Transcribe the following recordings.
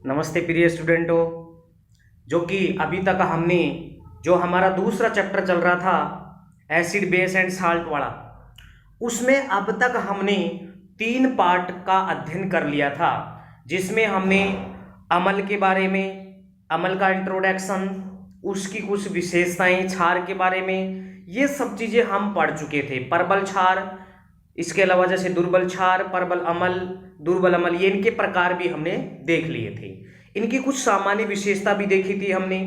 नमस्ते प्रिय स्टूडेंटों। जो कि अभी तक हमने जो हमारा दूसरा चैप्टर चल रहा था एसिड बेस एंड साल्ट वाला, उसमें अब तक हमने 3 पार्ट का अध्ययन कर लिया था, जिसमें हमने अम्ल के बारे में, अम्ल का इंट्रोडक्शन, उसकी कुछ विशेषताएं, क्षार के बारे में, ये सब चीज़ें हम पढ़ चुके थे। प्रबल क्षार, इसके अलावा जैसे दुर्बल क्षार, प्रबल अम्ल, दुर्बल अम्ल, ये इनके प्रकार भी हमने देख लिए थे। इनकी कुछ सामान्य विशेषता भी देखी थी हमने,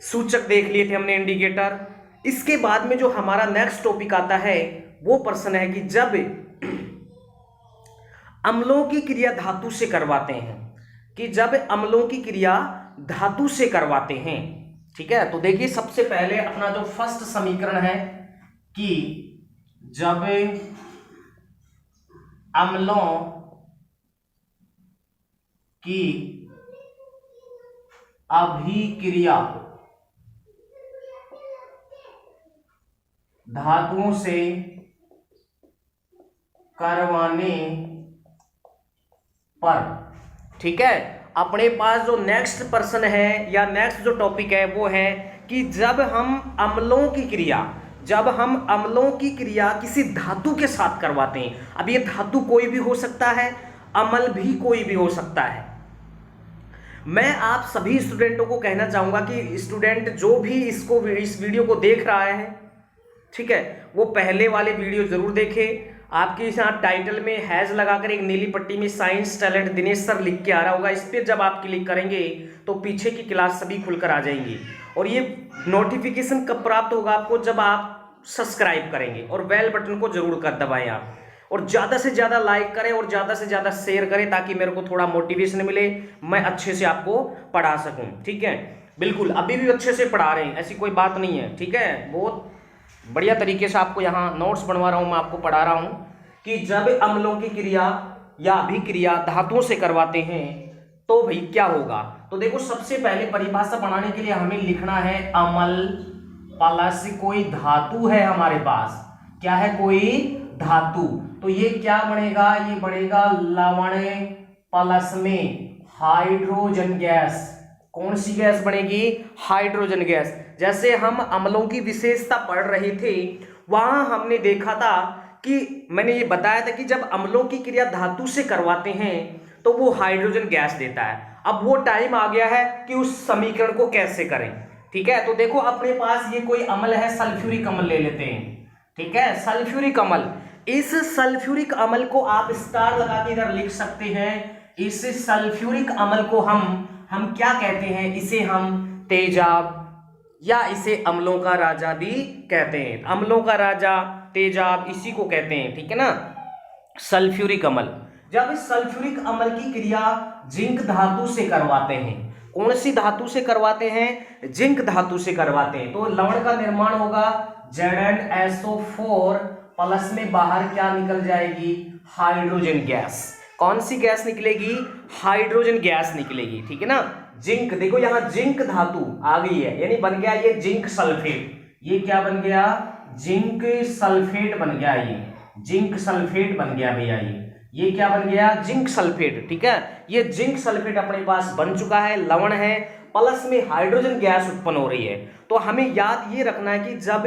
सूचक देख लिए थे हमने, इंडिकेटर। इसके बाद में जो हमारा नेक्स्ट टॉपिक आता है वो प्रश्न है कि जब अम्लों की क्रिया धातु से करवाते हैं, कि जब अम्लों की क्रिया धातु से करवाते हैं, ठीक है। तो देखिए सबसे पहले अपना जो फर्स्ट समीकरण है कि जब अम्लों की अभिक्रिया धातुओं से करवाने पर, ठीक है। अपने पास जो नेक्स्ट प्रश्न है या नेक्स्ट जो टॉपिक है वो है कि जब हम अम्लों की क्रिया किसी धातु के साथ करवाते हैं। अब ये धातु कोई भी हो सकता है, अम्ल भी कोई भी हो सकता है। मैं आप सभी स्टूडेंटों को कहना चाहूंगा कि स्टूडेंट जो भी इस वीडियो को देख रहा है, ठीक है, वो पहले वाले वीडियो जरूर देखे। आपके यहाँ टाइटल में हैज लगाकर एक नीली पट्टी में साइंस टैलेंट दिनेश सर लिख के आ रहा होगा। इस पर जब आप क्लिक करेंगे तो पीछे की क्लास सभी खुलकर आ जाएंगी। और ये नोटिफिकेशन कब प्राप्त होगा आपको? जब आप सब्सक्राइब करेंगे और बेल बटन को जरूर कर दबाएं आप, और ज़्यादा से ज़्यादा लाइक करें और ज़्यादा से ज़्यादा शेयर करें, ताकि मेरे को थोड़ा मोटिवेशन मिले, मैं अच्छे से आपको पढ़ा सकूं, ठीक है। बिल्कुल अभी भी अच्छे से पढ़ा रहे हैं, ऐसी कोई बात नहीं है, ठीक है। बहुत बढ़िया तरीके से आपको यहाँ नोट्स बनवा रहा हूँ, मैं आपको पढ़ा रहा हूँ कि जब अम्लों की क्रिया या अभिक्रिया धातुओं से करवाते हैं तो भाई क्या होगा। तो देखो सबसे पहले परिभाषा बनाने के लिए हमें लिखना है अम्ल प्लस कोई धातु है हमारे पास। क्या है? कोई धातु। तो ये क्या बनेगा? ये बनेगा लवण प्लस में हाइड्रोजन गैस। कौन सी गैस बनेगी? Hydrogen gas. जैसे हम अम्लों की विशेषता पढ़ रहे थे, वहां हमने देखा था कि मैंने ये बताया था कि जब अम्लों की क्रिया धातु से करवाते हैं तो वो हाइड्रोजन गैस देता है। अब वो टाइम आ गया है कि उस समीकरण को कैसे करें, ठीक है। तो देखो अपने पास ये कोई अम्ल है, सल्फ्यूरिक अम्ल ले लेते हैं, ठीक है, सल्फ्यूरिक अम्ल। इस सल्फ्यूरिक अम्ल को आप स्टार लगा के इधर लिख सकते हैं। इस सल्फ्यूरिक अम्ल को हम क्या कहते हैं? इसे हम तेजाब या इसे अम्लों का राजा भी कहते हैं। अम्लों का राजा, तेजाब, इसी को कहते हैं, ठीक है ना, सल्फ्यूरिक अम्ल। जब इस सल्फ्यूरिक अम्ल की क्रिया जिंक धातु से करवाते हैं, कौन सी धातु से करवाते हैं? जिंक धातु से करवाते हैं, तो लवण का निर्माण होगा ZnSO4 प्लस में बाहर क्या निकल जाएगी? Hydrogen gas. कौन सी गैस निकलेगी? हाइड्रोजन गैस निकलेगी, ठीक है ना। जिंक, देखो यहां जिंक धातु आ गई है, यानी बन गया ये जिंक सल्फेट। ये क्या बन गया? जिंक सल्फेट बन गया। ये जिंक सल्फेट बन गया भैया। ये क्या बन गया? जिंक सल्फेट, ठीक है। ये जिंक सल्फेट अपने पास बन चुका है, लवण है, प्लस में हाइड्रोजन गैस उत्पन्न हो रही है। तो हमें याद ये रखना है कि जब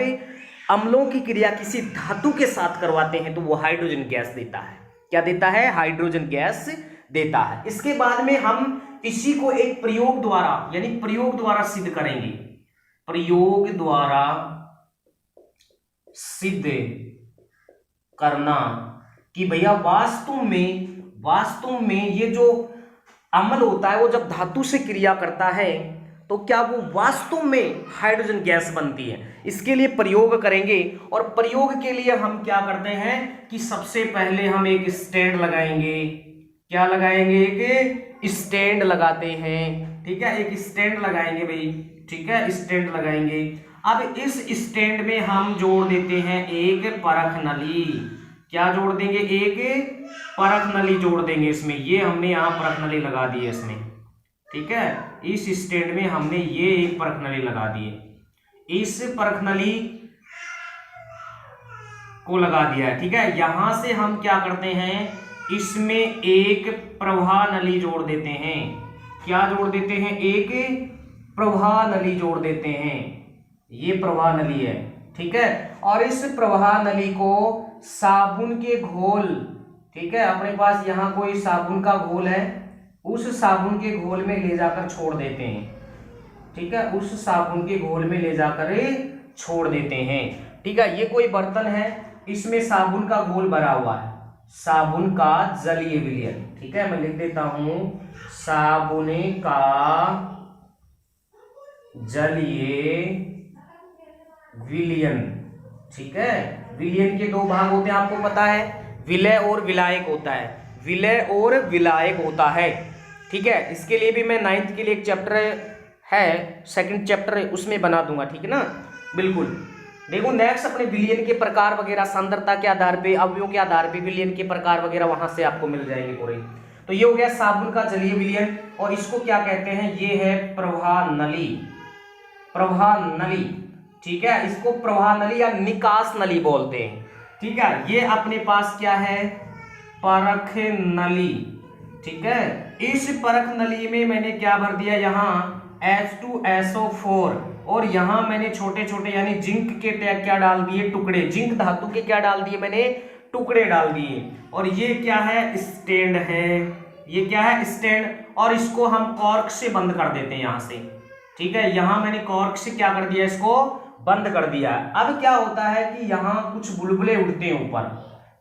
अम्लों की क्रिया किसी धातु के साथ करवाते हैं तो वो हाइड्रोजन गैस देता है। क्या देता है? हाइड्रोजन गैस देता है। इसके बाद में हम इसी को एक प्रयोग द्वारा, यानी प्रयोग द्वारा सिद्ध करेंगे। प्रयोग द्वारा सिद्ध करना कि भैया वास्तव में ये जो अम्ल होता है वो जब धातु से क्रिया करता है तो क्या वो वास्तव में हाइड्रोजन गैस बनती है। इसके लिए प्रयोग करेंगे, और प्रयोग के लिए हम क्या करते हैं कि सबसे पहले हम एक स्टैंड लगाएंगे। क्या लगाएंगे? एक स्टैंड लगाते हैं, ठीक है, एक स्टैंड लगाएंगे भाई, ठीक है, स्टैंड लगाएंगे। अब इस स्टैंड में हम जोड़ देते हैं एक परख नली। क्या जोड़ देंगे? एक परख नली जोड़ देंगे इसमें। ये हमने यहाँ परख नली लगा दी है इसमें, ठीक है। इस स्टैंड में हमने ये एक परख नली लगा दी है, इस परख नली को लगा दिया है, ठीक है। यहां से हम क्या करते हैं? इसमें एक प्रवाह नली जोड़ देते हैं, क्या जोड़ देते हैं, एक प्रवाह नली जोड़ देते हैं, ये प्रवाह नली है, ठीक है। और इस प्रवाह नली को साबुन के घोल, ठीक है, अपने पास यहाँ कोई साबुन का घोल है, उस साबुन के घोल में ले जाकर छोड़ देते हैं, ठीक है, उस साबुन के घोल में ले जाकर छोड़ देते हैं, ठीक है। ये कोई बर्तन है, इसमें साबुन का घोल भरा हुआ है, साबुन का जलीय विलयन, ठीक है, मैं लिख देता हूं साबुन का जलीय विलयन, ठीक है। विलयन के दो भाग होते हैं, आपको पता है, विलय और विलायक होता है, विलय और विलायक होता है, ठीक है। इसके लिए भी मैं 9th के लिए एक चैप्टर है, 2nd चैप्टर है, उसमें बना दूंगा, ठीक है ना, बिल्कुल। देखो नेक्स्ट अपने विलयन के प्रकार वगैरह, सांद्रता के आधार पे, अवयवों के आधार पे विलयन के प्रकार वगैरह वहां से आपको मिल जाएंगे पूरे। तो ये हो गया साबुन का जलीय विलयन, और इसको क्या कहते हैं, ये है प्रवाह नली, प्रवाह नली, ठीक है। इसको प्रवाह नली या निकास नली बोलते हैं, ठीक है। ये अपने पास क्या है, परख नली, ठीक है। इस परख नली में मैंने क्या भर दिया, यहाँ H2SO4, और यहां मैंने छोटे छोटे यानी जिंक के क्या डाल दिए, टुकड़े, जिंक धातु के क्या डाल दिए मैंने, टुकड़े डाल दिए। और ये क्या है, स्टैंड है, ये क्या है, स्टैंड, और इसको हम कॉर्क से बंद कर देते हैं यहां से, ठीक है। यहां मैंने कॉर्क से क्या कर दिया, इसको बंद कर दिया। अब क्या होता है कि यहाँ कुछ बुलबुले उड़ते हैं ऊपर,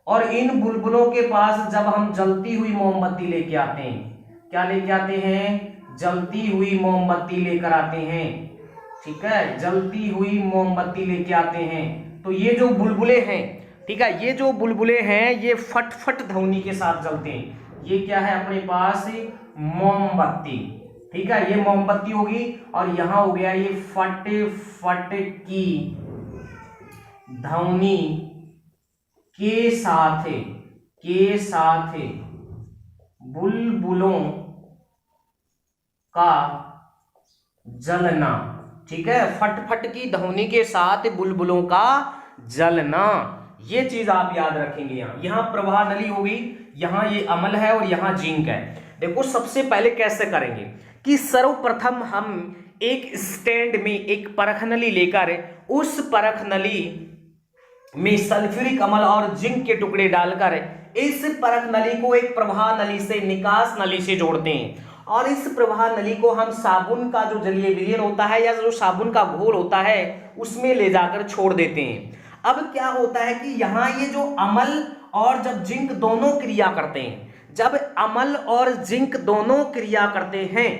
और इन बुलबुलों के पास जब हम जलती हुई मोमबत्ती लेके आते हैं, क्या लेके आते हैं, जलती हुई मोमबत्ती लेकर आते हैं, ठीक है, जलती हुई मोमबत्ती लेके आते हैं, तो ये जो बुलबुले हैं, ठीक है, ये जो बुलबुले हैं ये फट फट ध्वनि के साथ जलते हैं। ये क्या है अपने पास, मोमबत्ती, ठीक है, ये मोमबत्ती होगी, और यहां हो गया ये फट फट की ध्वनि के साथ बुलबुलों का जलना, ठीक है, फट फट की ध्वनि के साथ बुलबुलों का जलना, ये चीज आप याद रखेंगे। यहाँ प्रवाह नली होगी, यहाँ ये अम्ल है और यहाँ जिंक है। देखो सबसे पहले कैसे करेंगे कि सर्वप्रथम हम एक स्टैंड में एक परख नली लेकर उस परख नली में सल्फ्यूरिक अम्ल और जिंक के टुकड़े डालकर इस परख नली को एक प्रवाह नली से, निकास नली से जोड़ते हैं, और इस प्रवाह नली को हम साबुन का जो जलीय विलयन होता है या जो साबुन का घोल होता है उसमें ले जाकर छोड़ देते हैं। अब क्या होता है कि यहाँ ये जो अम्ल और जब जिंक दोनों क्रिया करते हैं, जब अम्ल और जिंक दोनों क्रिया करते हैं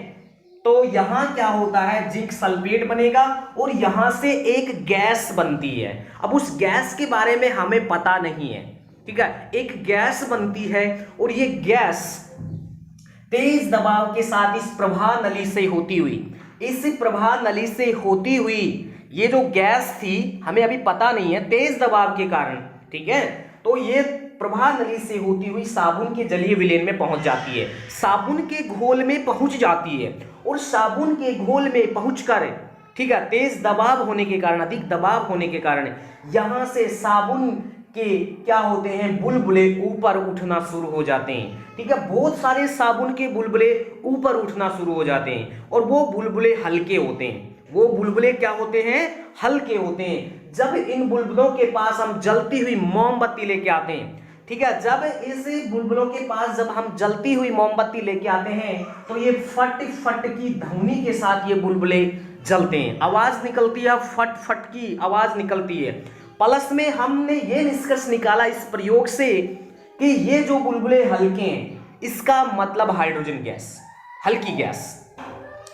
तो यहाँ क्या होता है, जिंक सल्फेट बनेगा और यहाँ से एक गैस बनती है। अब उस गैस के बारे में हमें पता नहीं है, ठीक है, एक गैस बनती है और ये गैस तेज दबाव के साथ इस प्रवाह नली से होती हुई, इस प्रवाह नली से होती हुई ये जो गैस थी हमें अभी पता नहीं है, तेज दबाव के कारण, ठीक है, तो ये प्रवाह नली से होती हुई साबुन के जलीय विलयन में पहुंच जाती है, साबुन के घोल में पहुंच जाती है, और साबुन के घोल में पहुंचकर, ठीक है, तेज दबाव होने के कारण, अधिक दबाव होने के कारण यहां से साबुन के क्या होते हैं, बुलबुले ऊपर उठना शुरू हो जाते हैं, ठीक है, बहुत सारे साबुन के बुलबुले ऊपर उठना शुरू हो जाते हैं, और वो बुलबुले हल्के होते हैं, वो बुलबुले क्या होते हैं, हल्के होते हैं। जब इन बुलबुलों के पास हम जलती हुई मोमबत्ती लेके आते हैं, ठीक है, जब इस बुलबुलों के पास जब हम जलती हुई मोमबत्ती लेके आते हैं तो ये फट फट की ध्वनि के साथ ये बुलबुले जलते हैं, आवाज निकलती है, फट फट की आवाज निकलती है। प्लस में हमने ये निष्कर्ष निकाला इस प्रयोग से कि ये जो बुलबुले हल्के हैं इसका मतलब हाइड्रोजन गैस, हल्की गैस,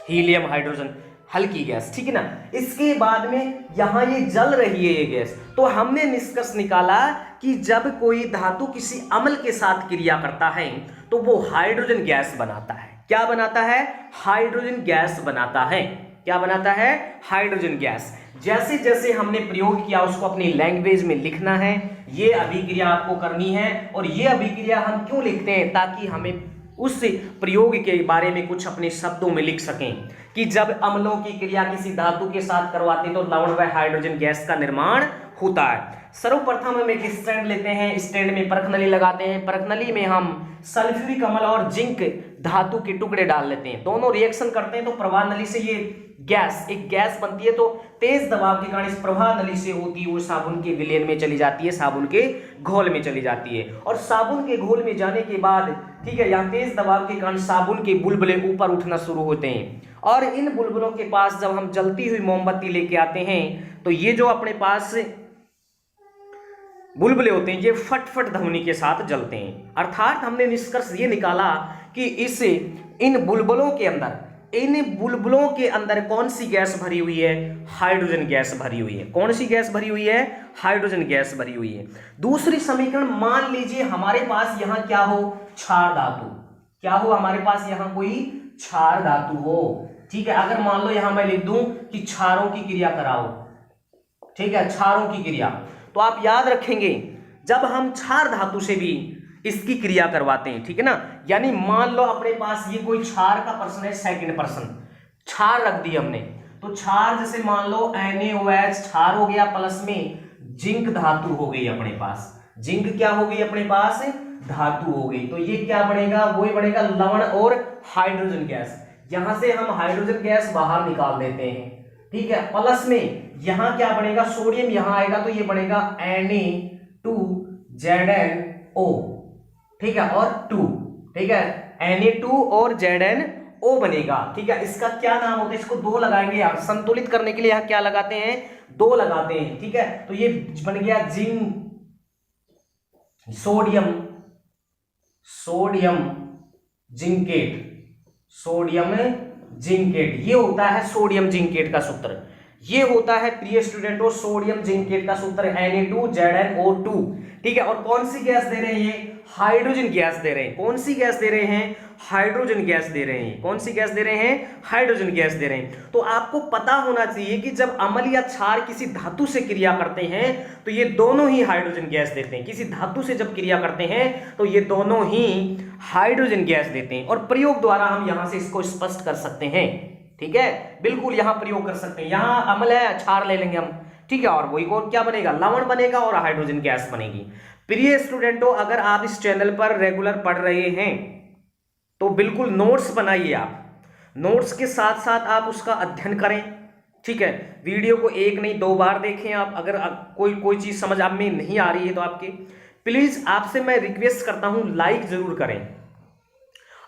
हीलियम हाइड्रोजन हल्की गैस, ठीक है ना। इसके बाद में यहां ये जल रही है ये गैस, तो हमने निष्कर्ष निकाला कि जब कोई धातु किसी अम्ल के साथ क्रिया करता है तो वो हाइड्रोजन गैस बनाता है। क्या बनाता है, हाइड्रोजन गैस बनाता है। क्या बनाता है, हाइड्रोजन गैस। जैसे जैसे हमने प्रयोग किया उसको अपनी लैंग्वेज में लिखना है, ये अभिक्रिया आपको करनी है, और ये अभिक्रिया हम क्यों लिखते हैं, ताकि हमें उस प्रयोग के बारे में कुछ अपने शब्दों में लिख सकें कि जब अम्लों की क्रिया किसी धातु के साथ करवाते तो लवण व हाइड्रोजन गैस का निर्माण होता है। सर्वप्रथम हम एक स्टैंड लेते हैं, स्टैंड में परख नली लगाते हैं, परख नली में हम सल्फ्यूरिक अम्ल और जिंक धातु के टुकड़े डाल लेते हैं, दोनों रिएक्शन करते हैं तो प्रवाह नली से ये एक गैस बनती है, तो तेज दबाव के कारण इस प्रवाह नली से होती है वो साबुन के विलयन में चली जाती है, साबुन के घोल में चली जाती है, और साबुन के घोल में जाने के बाद ठीक है, यहाँ तेज दबाव के कारण साबुन के बुलबुले ऊपर उठना शुरू होते हैं, और इन बुलबुलों के पास जब हम जलती हुई मोमबत्ती लेके आते हैं तो ये जो अपने पास बुलबुले होते हैं ये फट ध्वनि के साथ जलते हैं। अर्थात हमने निष्कर्ष ये निकाला कि इन बुलबुलों के अंदर कौन सी गैस भरी हुई है? हाइड्रोजन गैस भरी हुई है। कौन सी गैस भरी हुई है? हाइड्रोजन गैस भरी हुई है। दूसरी समीकरण, मान लीजिए हमारे पास यहां क्या हो? क्षार धातु। क्या हो हमारे पास? यहां कोई क्षार धातु हो, ठीक है। अगर मान लो यहां मैं लिख दूं कि क्षारों की क्रिया कराओ, ठीक है, क्षारों की क्रिया, तो आप याद रखेंगे जब हम क्षार धातु से भी इसकी क्रिया करवाते हैं, ठीक है ना, यानी मान लो अपने पास ये कोई क्षार का पर्सन है, सेकंड पर्सन, क्षार रख दी हमने, तो क्षार जैसे मान लो NaOH क्षार हो गया, प्लस में जिंक धातु हो गई अपने पास, जिंक क्या हो गई अपने पास? धातु हो गई, तो ये क्या बनेगा? वो बनेगा लवण और हाइड्रोजन गैस। यहां से हम हाइड्रोजन गैस बाहर निकाल देते हैं, ठीक है, प्लस में यहां क्या बनेगा? सोडियम यहां आएगा तो ये बनेगा Na2ZnO, ठीक है, और 2, ठीक है, Na2 और ZnO बनेगा, ठीक है। इसका क्या नाम होता है? इसको 2 लगाएंगे यार, संतुलित करने के लिए यहां क्या लगाते हैं? 2 लगाते हैं, ठीक है, तो ये बन गया सोडियम जिंकेट, ये होता है सोडियम जिंकेट का सूत्र, ये होता है प्रिय स्टूडेंटों सोडियम जिंकेट का सूत्र Na2ZnO2, ठीक है। और कौन सी गैस दे रहे हैं? ये हाइड्रोजन गैस दे रहे हैं। कौन सी गैस दे रहे हैं? हाइड्रोजन गैस दे रहे हैं। कौन सी गैस दे रहे हैं? हाइड्रोजन गैस दे रहे हैं। तो आपको पता होना चाहिए कि जब अम्ल या क्षार किसी धातु से क्रिया करते हैं तो ये दोनों ही हाइड्रोजन गैस देते हैं। किसी धातु से जब क्रिया करते हैं तो ये दोनों ही हाइड्रोजन गैस देते हैं, और प्रयोग द्वारा हम यहां से इसको स्पष्ट कर सकते हैं, ठीक है, बिल्कुल यहां प्रयोग कर सकते हैं। यहां अम्ल है, क्षार ले लेंगे हम, ठीक है, और वही और क्या बनेगा? लवण बनेगा और हाइड्रोजन गैस बनेगी। प्रिय स्टूडेंटों, अगर आप इस चैनल पर रेगुलर पढ़ रहे हैं तो बिल्कुल नोट्स बनाइए, आप नोट्स के साथ साथ आप उसका अध्ययन करें, ठीक है। वीडियो को 1 नहीं 2 बार देखें आप, अगर कोई चीज समझ आप में नहीं आ रही है तो आपके प्लीज आपसे मैं रिक्वेस्ट करता हूं लाइक जरूर करें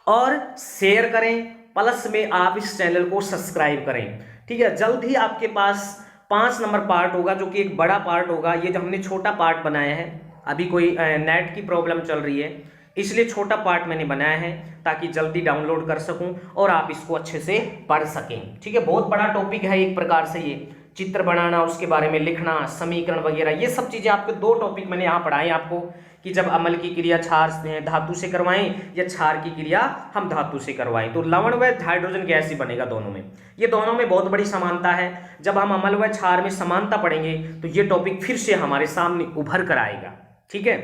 और शेयर करें, प्लस में आप इस चैनल को सब्सक्राइब करें, ठीक है। जल्द ही आपके पास 5 नंबर पार्ट होगा जो कि एक बड़ा पार्ट होगा। ये जो हमने छोटा पार्ट बनाया है, अभी कोई नेट की प्रॉब्लम चल रही है इसलिए छोटा पार्ट मैंने बनाया है ताकि जल्दी डाउनलोड कर सकूं और आप इसको अच्छे से पढ़ सकें, ठीक है। बहुत बड़ा टॉपिक है एक प्रकार से, ये चित्र बनाना, उसके बारे में लिखना, समीकरण वगैरह, ये सब चीजें आपको 2 टॉपिक मैंने यहाँ पढ़ाए आपको कि जब अम्ल की क्रिया क्षार धातु से करवाएं या क्षार की क्रिया हम धातु से करवाएं तो लवण व हाइड्रोजन गैस ही बनेगा दोनों में। ये दोनों में बहुत बड़ी समानता है। जब हम अम्ल व क्षार में समानता पढ़ेंगे तो ये टॉपिक फिर से हमारे सामने उभर कर आएगा, ठीक है,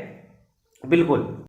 बिल्कुल।